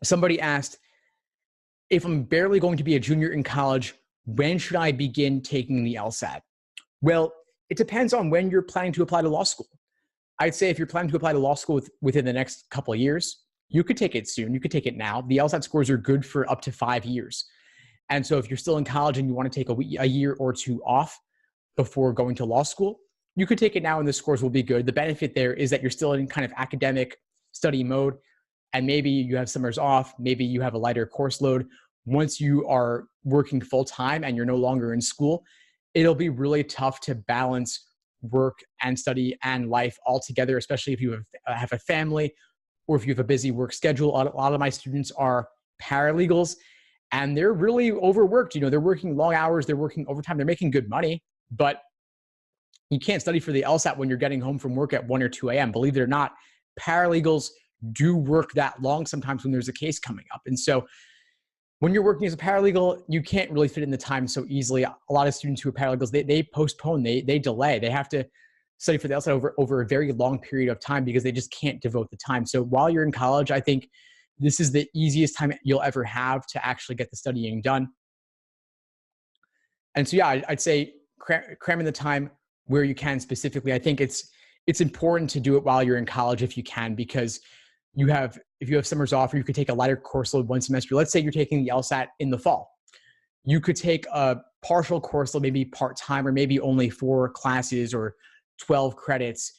Somebody asked, if I'm barely going to be a junior in college, when should I begin taking the LSAT? Well, it depends on when you're planning to apply to law school. I'd say if you're planning to apply to law school within the next couple of years, you could take it soon. You could take it now. The LSAT scores are good for up to 5 years. And so if you're still in college and you want to take a year or two off before going to law school, you could take it now and the scores will be good. The benefit there is that you're still in kind of academic study mode, and maybe you have summers off, maybe you have a lighter course load. Once you are working full time and you're no longer in school, it'll be really tough to balance work and study and life all together, especially if you have a family or if you have a busy work schedule. A lot of my students are paralegals and they're really overworked. You know, they're working long hours, they're working overtime, they're making good money, but you can't study for the LSAT when you're getting home from work at 1 or 2 a.m. Believe it or not, paralegals do work that long sometimes when there's a case coming up. And so when you're working as a paralegal, you can't really fit in the time so easily. A lot of students who are paralegals, they postpone, they delay. They have to study for the LSAT over a very long period of time because they just can't devote the time. So while you're in college, I think this is the easiest time you'll ever have to actually get the studying done. And so, yeah, I'd say cramming the time where you can specifically. I think it's important to do it while you're in college if you can, because if you have summers off, or you could take a lighter course load one semester. Let's say you're taking the LSAT in the fall. You could take a partial course load, maybe part-time, or maybe only 4 classes or 12 credits,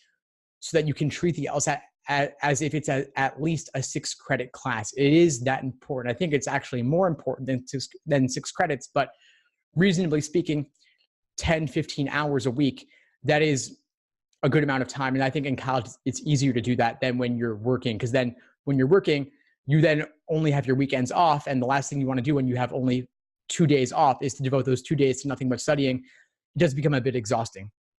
so that you can treat the LSAT as if it's at least a 6-credit class. It is that important. I think it's actually more important than 6 credits, but reasonably speaking, 10, 15 hours a week, that is a good amount of time. And I think in college, it's easier to do that than when you're working, because then when you're working, you then only have your weekends off. And the last thing you want to do when you have only 2 days off is to devote those 2 days to nothing but studying. It does become a bit exhausting.